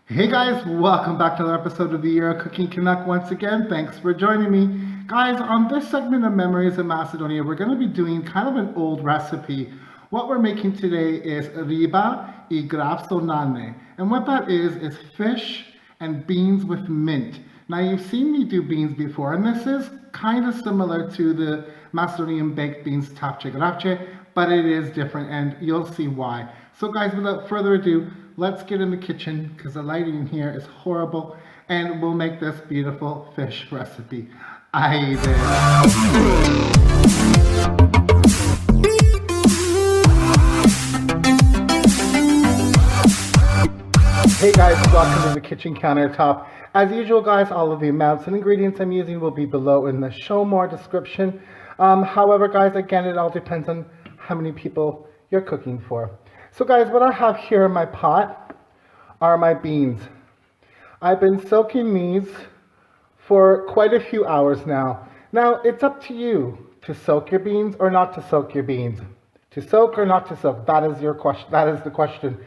Hey guys, welcome back to another episode of the Year of Cooking Canuck once again. Thanks for joining me. Guys, on this segment of Memories of Macedonia, we're going to be doing kind of an old recipe. What we're making today is riba I GRAV so NANE. And what that is fish and beans with mint. Now you've seen me do beans before, and this is kind of similar to the Macedonian baked beans Tbsp, but it is different, and you'll see why. So guys, without further ado, let's get in the kitchen because the lighting in here is horrible, and we'll make this beautiful fish recipe. Hey guys, welcome to the kitchen countertop. As usual guys, all of the amounts and ingredients I'm using will be below in the show more description. However guys, again, it all depends on how many people you're cooking for. So guys, what I have here in my pot are my beans. I've been soaking these for quite a few hours now. Now, it's up to you to soak your beans or not to soak your beans. To soak or not to soak, that is your question. That is the question.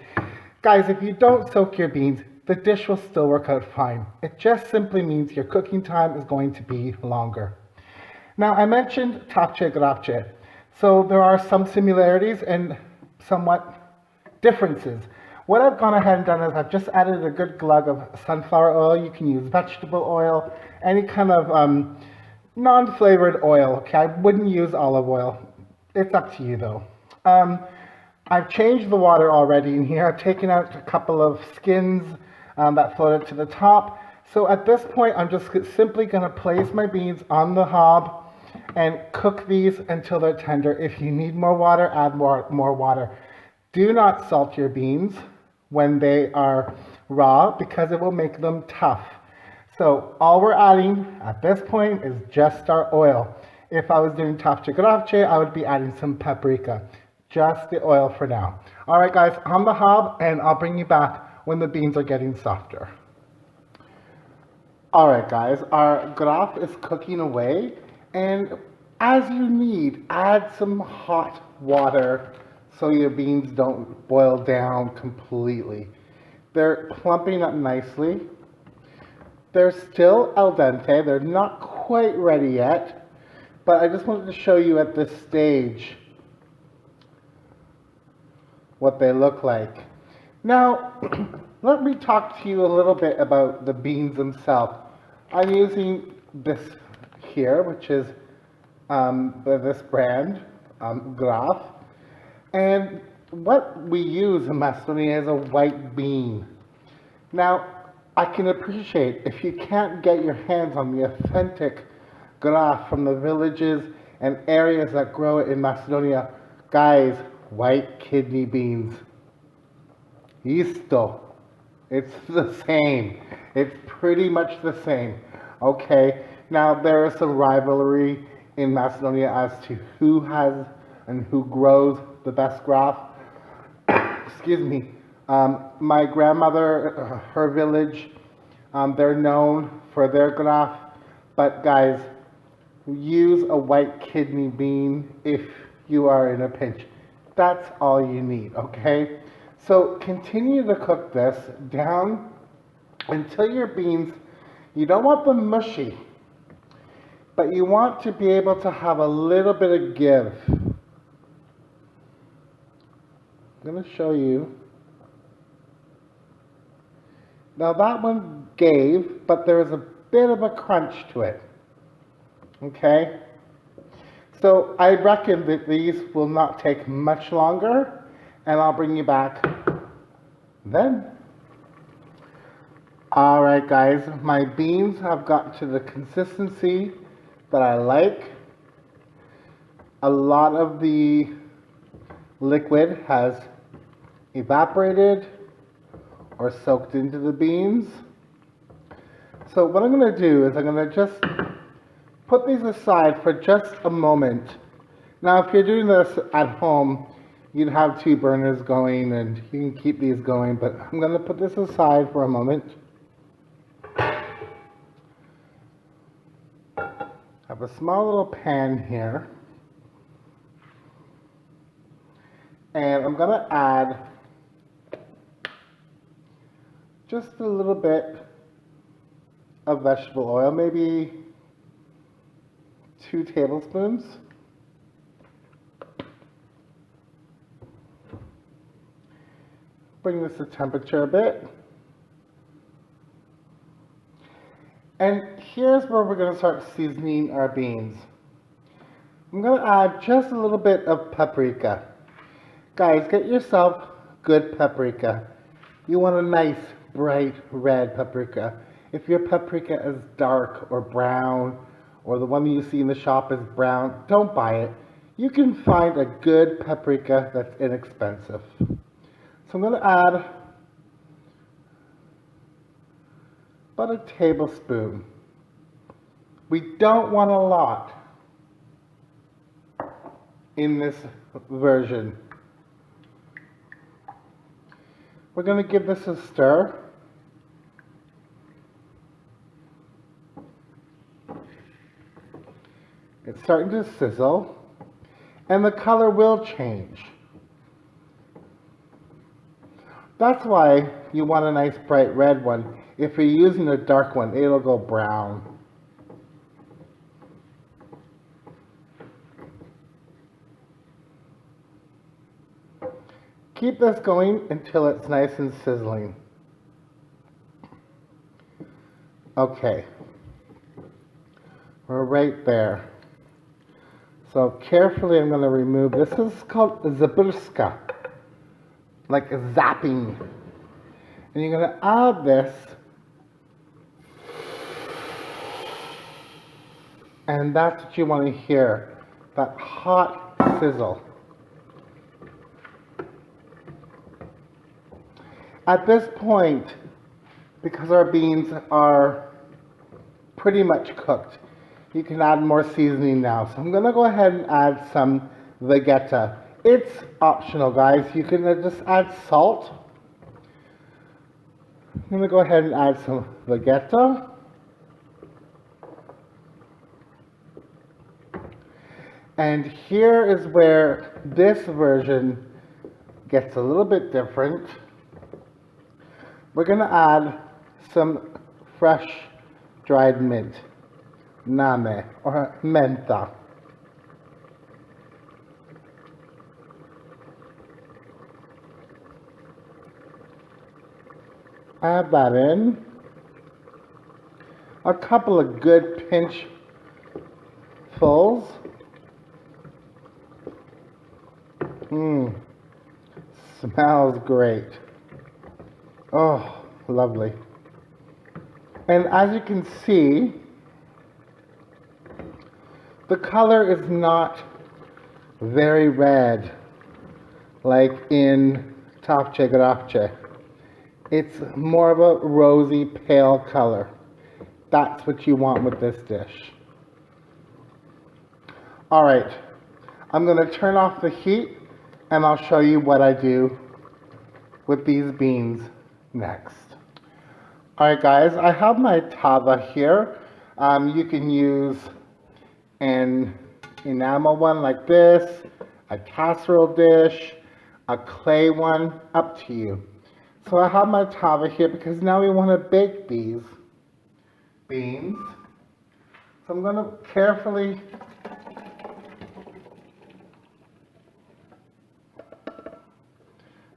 Guys, if you don't soak your beans, the dish will still work out fine. It just simply means your cooking time is going to be longer. Now, I mentioned Tbsp, so there are some similarities and somewhat differences. What I've gone ahead and done is I've just added a good glug of sunflower oil. You can use vegetable oil, any kind of non-flavored oil. Okay, I wouldn't use olive oil. It's up to you though. I've changed the water already in here. I've taken out a couple of skins that floated to the top. So at this point, I'm just simply going to place my beans on the hob and cook these until they're tender. If you need more water, add more water. Do not salt your beans when they are raw because it will make them tough. So all we're adding at this point is just our oil. If I was doing Tbsp, I would be adding some paprika. Just the oil for now. All right, guys, on the hob, and I'll bring you back when the beans are getting softer. All right, guys, our GRAV is cooking away, and as you need, add some hot water so your beans don't boil down completely. They're plumping up nicely. They're still al dente. They're not quite ready yet, but I just wanted to show you at this stage what they look like. Now, let me talk to you a little bit about the beans themselves. I'm using this here, which is this brand, GRAV. And what we use in Macedonia is a white bean. Now, I can appreciate if you can't get your hands on the authentic GRAV from the villages and areas that grow it in Macedonia, guys, white kidney beans. Isto. It's the same. It's pretty much the same. Okay, now there is some rivalry in Macedonia as to who has and who grows the best GRAV. Excuse me. My grandmother, her village, they're known for their GRAV, but guys, use a white kidney bean if you are in a pinch. That's all you need, okay? So continue to cook this down until your beans, you don't want them mushy, but you want to be able to have a little bit of give. I'm going to show you. Now that one gave, but there is a bit of a crunch to it. Okay? So I reckon that these will not take much longer, and I'll bring you back then. Alright guys, my beans have gotten to the consistency that I like. A lot of the liquid has evaporated or soaked into the beans. So what I'm going to do is I'm going to just put these aside for just a moment. Now if you're doing this at home, you'd have 2 burners going and you can keep these going, but I'm going to put this aside for a moment. I have a small little pan here. And I'm going to add just a little bit of vegetable oil, maybe 2 tablespoons. Bring this to temperature a bit. And here's where we're going to start seasoning our beans. I'm going to add just a little bit of paprika. Guys, get yourself good paprika. You want a nice, bright red paprika. If your paprika is dark or brown, or the one that you see in the shop is brown, don't buy it. You can find a good paprika that's inexpensive. So I'm going to add about a tablespoon. We don't want a lot in this version. We're going to give this a stir. It's starting to sizzle, and the color will change. That's why you want a nice bright red one. If you're using a dark one, it'll go brown. Keep this going until it's nice and sizzling. Okay. We're right there. So carefully I'm going to remove, this is called ZAPRSKA, like a zapping. And you're going to add this, and that's what you want to hear, that hot sizzle. At this point, because our beans are pretty much cooked, you can add more seasoning now. So I'm going to go ahead and add some Vegeta. It's optional, guys. You can just add salt. I'm going to go ahead and add some Vegeta. And here is where this version gets a little bit different. We're going to add some fresh dried mint, NANE, or mentha. Add that in. A couple of good pinch fulls. Smells great. Oh, lovely. And as you can see, the color is not very red like in GRAV. It's more of a rosy, pale color. That's what you want with this dish. All right, I'm going to turn off the heat and I'll show you what I do with these beans next. All right, guys, I have my tava here. You can use an enamel one like this, a casserole dish, a clay one, up to you. So I have my tava here because now we want to bake these beans. So I'm going to carefully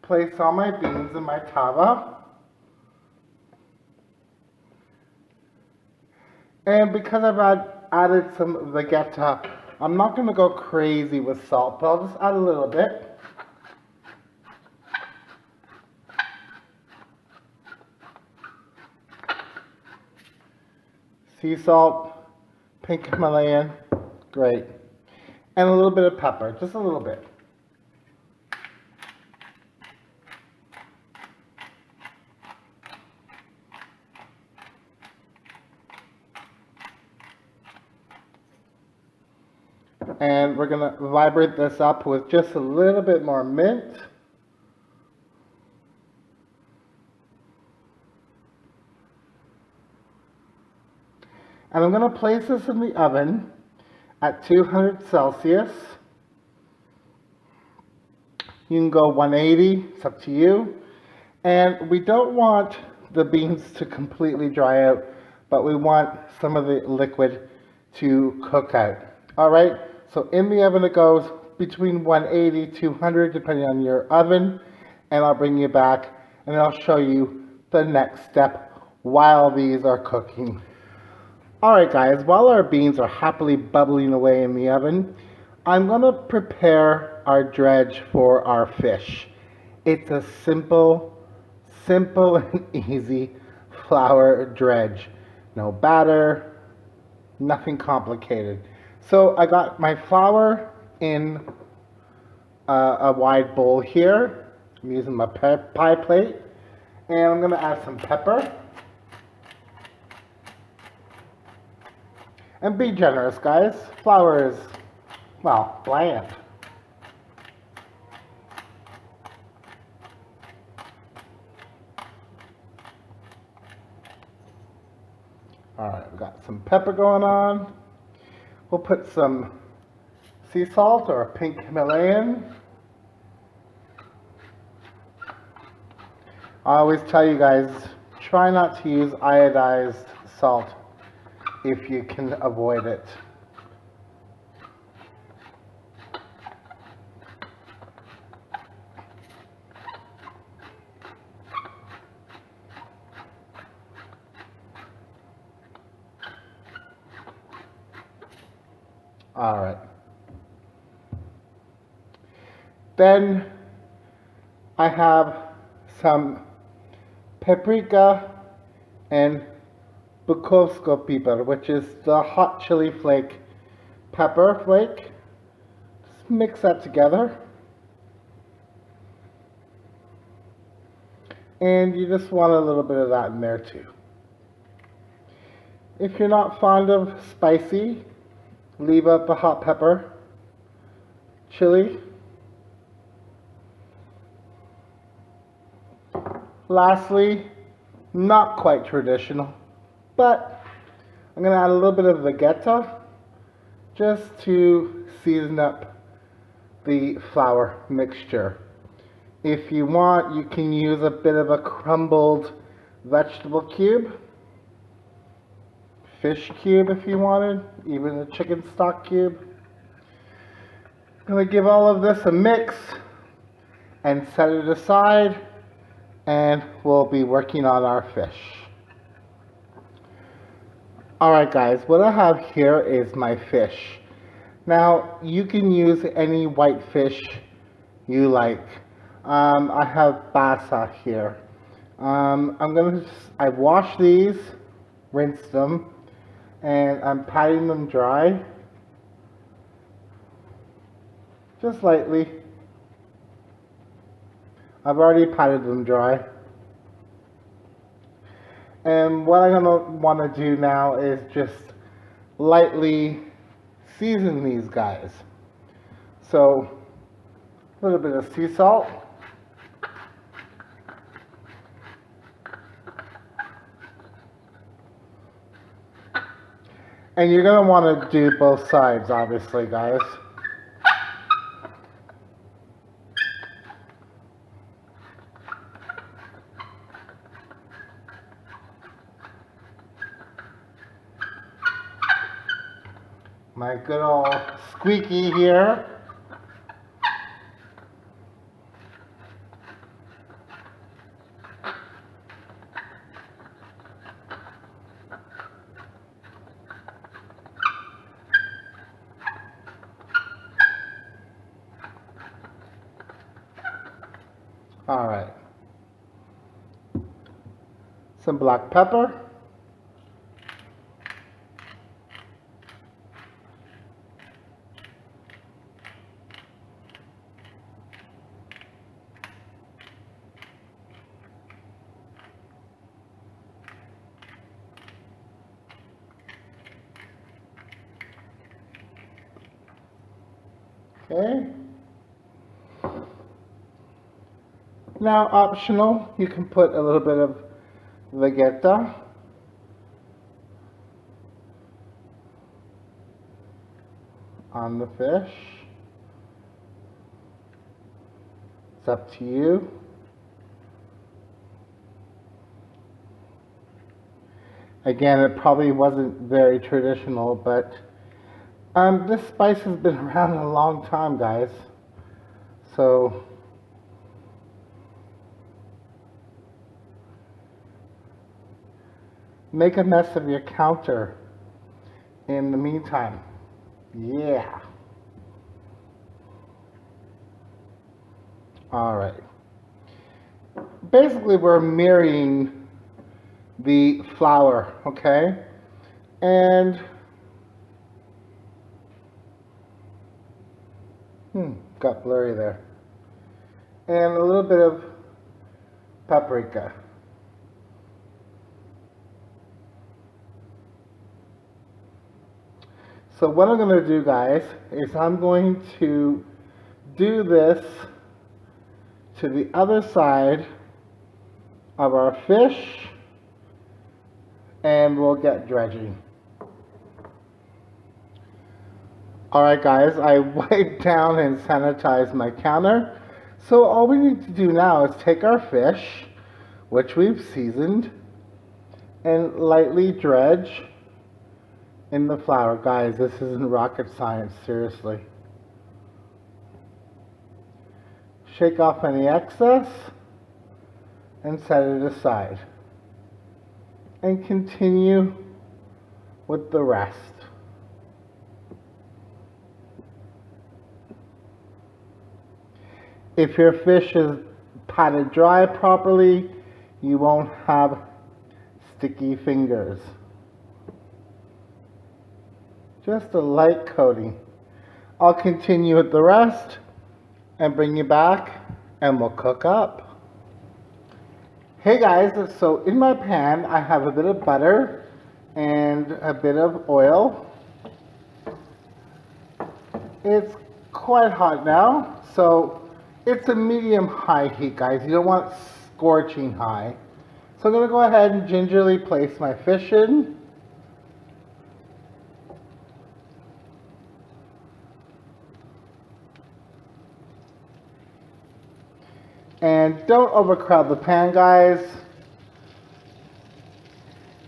place all my beans in my tava. And because I've added some Vegeta, I'm not going to go crazy with salt, but I'll just add a little bit. Sea salt, pink Himalayan, great. And a little bit of pepper, just a little bit. And we're going to vibrate this up with just a little bit more mint. And I'm going to place this in the oven at 200 Celsius. You can go 180, it's up to you. And we don't want the beans to completely dry out, but we want some of the liquid to cook out. All right, so in the oven it goes between 180 to 200 depending on your oven, and I'll bring you back and I'll show you the next step while these are cooking. All right guys, while our beans are happily bubbling away in the oven, I'm going to prepare our dredge for our fish. It's a simple and easy flour dredge. No batter, nothing complicated. So I got my flour in a wide bowl here. I'm using my pie plate, and I'm going to add some pepper. And be generous, guys. Flour is, well, bland. Alright, we've got some pepper going on. We'll put some sea salt or pink Himalayan. I always tell you guys, try not to use iodized salt if you can avoid it. All right. Then I have some paprika and bukovsko pepper, which is the hot chili flake pepper flake. Just mix that together. And you just want a little bit of that in there too. If you're not fond of spicy, leave out the hot pepper, chili. Lastly, not quite traditional, but I'm going to add a little bit of Vegeta just to season up the flour mixture. If you want, you can use a bit of a crumbled vegetable cube, fish cube if you wanted, even a chicken stock cube. I'm going to give all of this a mix and set it aside, and we'll be working on our fish. Alright guys, what I have here is my fish. Now, you can use any white fish you like. I have basa here. I washed these, rinsed them, and I'm patting them dry. Just lightly. I've already patted them dry. And what I'm going to want to do now is just lightly season these guys. So, a little bit of sea salt. And you're going to want to do both sides, obviously, guys. My good old squeaky here. All right. Some black pepper. Okay. Now, optional, you can put a little bit of Vegeta. On the fish. It's up to you. Again, it probably wasn't very traditional, but this spice has been around a long time, guys. So make a mess of your counter in the meantime. Yeah. All right. Basically, we're mirroring the flour, okay? And got blurry there. And a little bit of paprika. So what I'm going to do, guys, is I'm going to do this to the other side of our fish, and we'll get dredging. Alright guys, I wiped down and sanitized my counter. So all we need to do now is take our fish, which we've seasoned, and lightly dredge in the flour. Guys, this isn't rocket science, seriously. Shake off any excess and set it aside. And continue with the rest. If your fish is patted dry properly, you won't have sticky fingers. Just a light coating. I'll continue with the rest and bring you back and we'll cook up. Hey guys, so in my pan I have a bit of butter and a bit of oil. It's quite hot now, so it's a medium-high heat, guys. You don't want scorching high. So I'm going to go ahead and gingerly place my fish in. And don't overcrowd the pan, guys.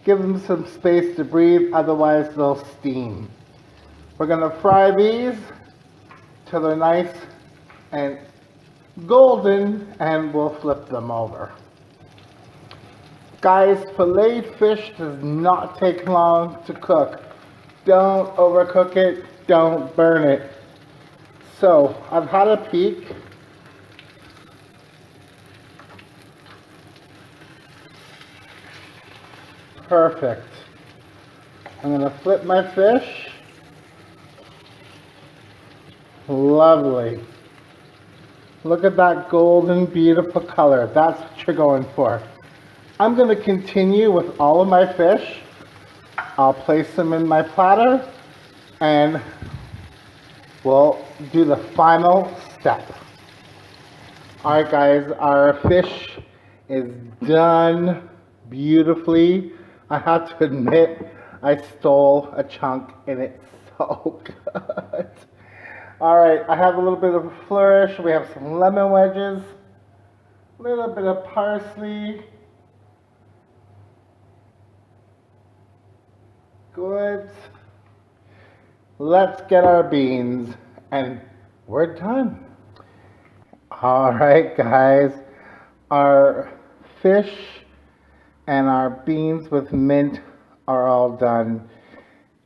Give them some space to breathe, otherwise they'll steam. We're going to fry these till they're nice and golden, and we'll flip them over. Guys, filleted fish does not take long to cook. Don't overcook it, don't burn it. So, I've had a peek. Perfect. I'm going to flip my fish. Lovely. Look at that golden, beautiful color. That's what you're going for. I'm going to continue with all of my fish. I'll place them in my platter and we'll do the final step. Alright guys, our fish is done beautifully. I have to admit, I stole a chunk and it's so good. Alright, I have a little bit of a flourish. We have some lemon wedges, a little bit of parsley. Good. Let's get our beans and we're done. Alright guys, our fish and our beans with mint are all done.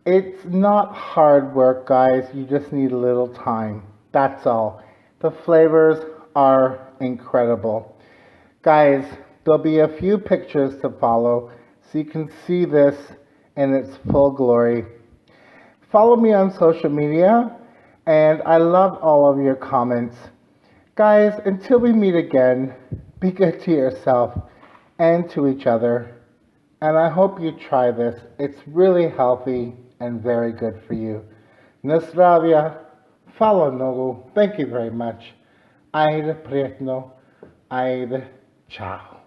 It's not hard work, guys. You just need a little time. That's all. The flavors are incredible. Guys, there'll be a few pictures to follow so you can see this in its full glory. Follow me on social media, and I love all of your comments. Guys, until we meet again, be good to yourself and to each other. And I hope you try this. It's really healthy and very good for you. Na zdravia, hvala mnogo. Thank you very much. Ajde, prijetno. Ajde, ciao.